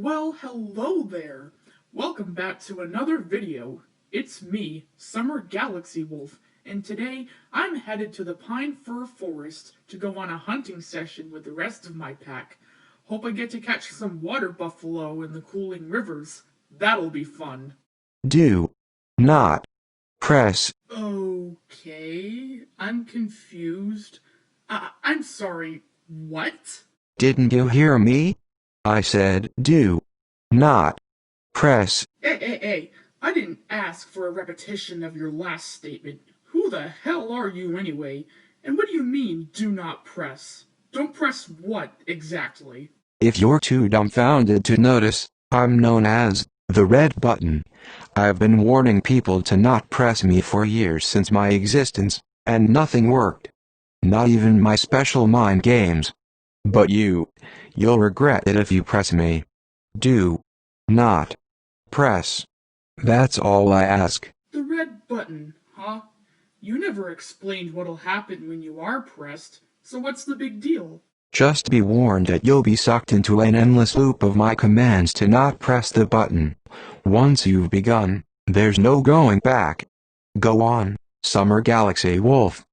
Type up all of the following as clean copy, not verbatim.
Well, hello there! Welcome back to another video. It's me, SummerGalaxyWolf, and today I'm headed to the Pine Fir Forest to go on a hunting session with the rest of my pack. Hope I get to catch some water buffalo in the cooling rivers. That'll be fun. Do not press. Okay, I'm confused. I'm sorry, what? Didn't you hear me? I said do not press. Hey, I didn't ask for a repetition of your last statement. Who the hell are you anyway? And what do you mean, do not press? Don't press what, exactly? If you're too dumbfounded to notice, I'm known as the red button. I've been warning people to not press me for years since my existence, and nothing worked. Not even my special mind games. But you'll regret it if you press me. Do not press. That's all I ask. The red button, huh? You never explained what'll happen when you are pressed, so what's the big deal? Just be warned that you'll be sucked into an endless loop of my commands to not press the button. Once you've begun, there's no going back. Go on, SummerGalaxyWolf.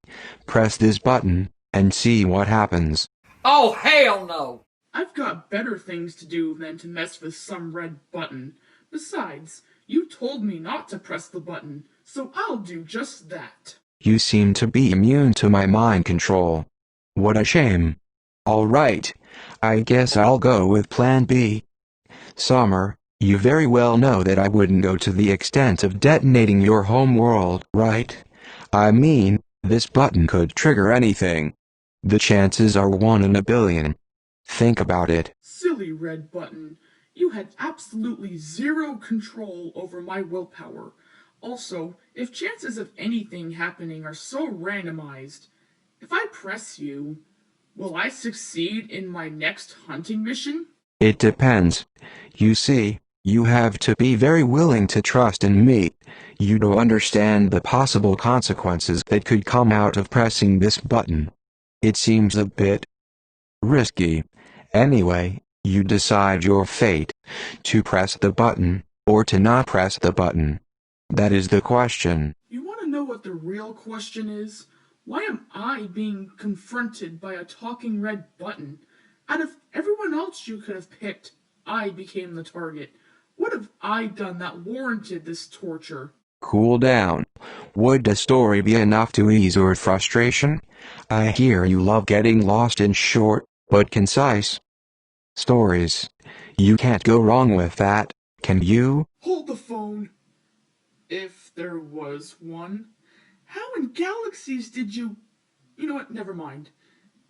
Press this button, and see what happens. Oh, hell no! I've got better things to do than to mess with some red button. Besides, you told me not to press the button, so I'll do just that. You seem to be immune to my mind control. What a shame. Alright, I guess I'll go with Plan B. Summer, you very well know that I wouldn't go to the extent of detonating your home world, right? I mean, this button could trigger anything. The chances are 1 in a billion. Think about it. Silly red button. You had absolutely zero control over my willpower. Also, if chances of anything happening are so randomized, if I press you, will I succeed in my next hunting mission? It depends. You see, you have to be very willing to trust in me. You don't understand the possible consequences that could come out of pressing this button. It seems a bit risky. Anyway, you decide your fate. To press the button, or to not press the button. That is the question. You want to know what the real question is? Why am I being confronted by a talking red button? Out of everyone else you could have picked, I became the target. What have I done that warranted this torture? Cool down. Would the story be enough to ease your frustration? I hear you love getting lost in short, but concise stories. You can't go wrong with that, can you? Hold the phone. If there was one. How in galaxies did you... You know what, never mind.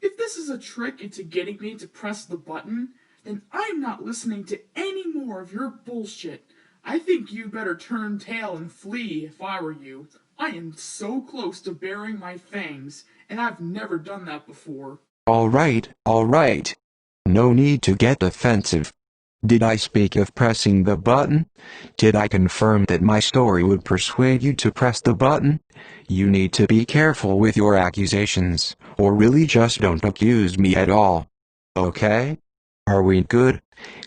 If this is a trick into getting me to press the button, then I'm not listening to any more of your bullshit. I think you better turn tail and flee if I were you. I am so close to baring my fangs, and I've never done that before. Alright. No need to get defensive. Did I speak of pressing the button? Did I confirm that my story would persuade you to press the button? You need to be careful with your accusations, or really just don't accuse me at all. Okay? Are we good?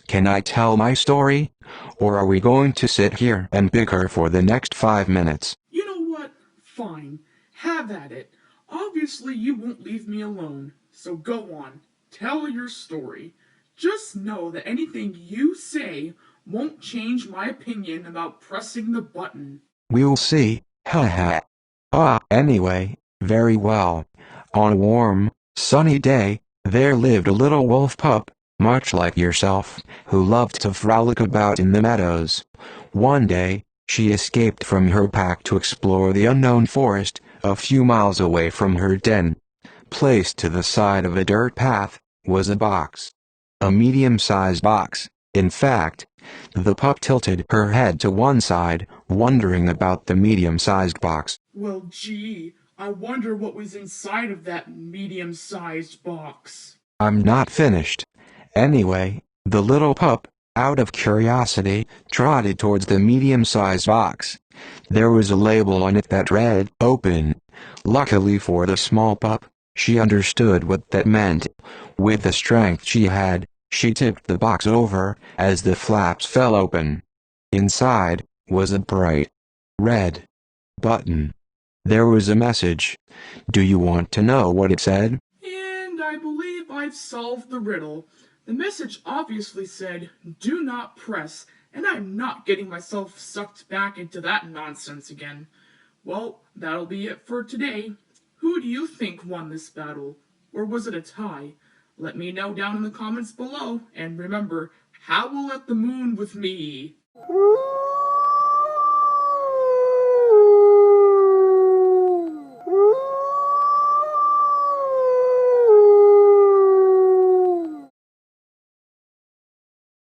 Can I tell my story? Or are we going to sit here and bicker for the next 5 minutes? You know what? Fine. Have at it. Obviously you won't leave me alone, so go on. Tell your story. Just know that anything you say won't change my opinion about pressing the button. We'll see. Haha. Anyway, very well. On a warm, sunny day, there lived a little wolf pup, much like yourself, who loved to frolic about in the meadows. One day, she escaped from her pack to explore the unknown forest, a few miles away from her den. Placed to the side of a dirt path, was a box. A medium-sized box. In fact, the pup tilted her head to one side, wondering about the medium-sized box. Well, gee, I wonder what was inside of that medium-sized box. I'm not finished. Anyway, the little pup, out of curiosity, trotted towards the medium-sized box. There was a label on it that read, "Open." Luckily for the small pup, she understood what that meant. With the strength she had, She tipped the box over as the flaps fell open. Inside was a bright red button. There was a message. Do you want to know what it said? And I believe I've solved the riddle. The message obviously said, "Do not press," and I'm not getting myself sucked back into that nonsense again. Well, that'll be it for today. Who do you think won this battle? Or was it a tie? Let me know down in the comments below, and remember, howl at the moon with me.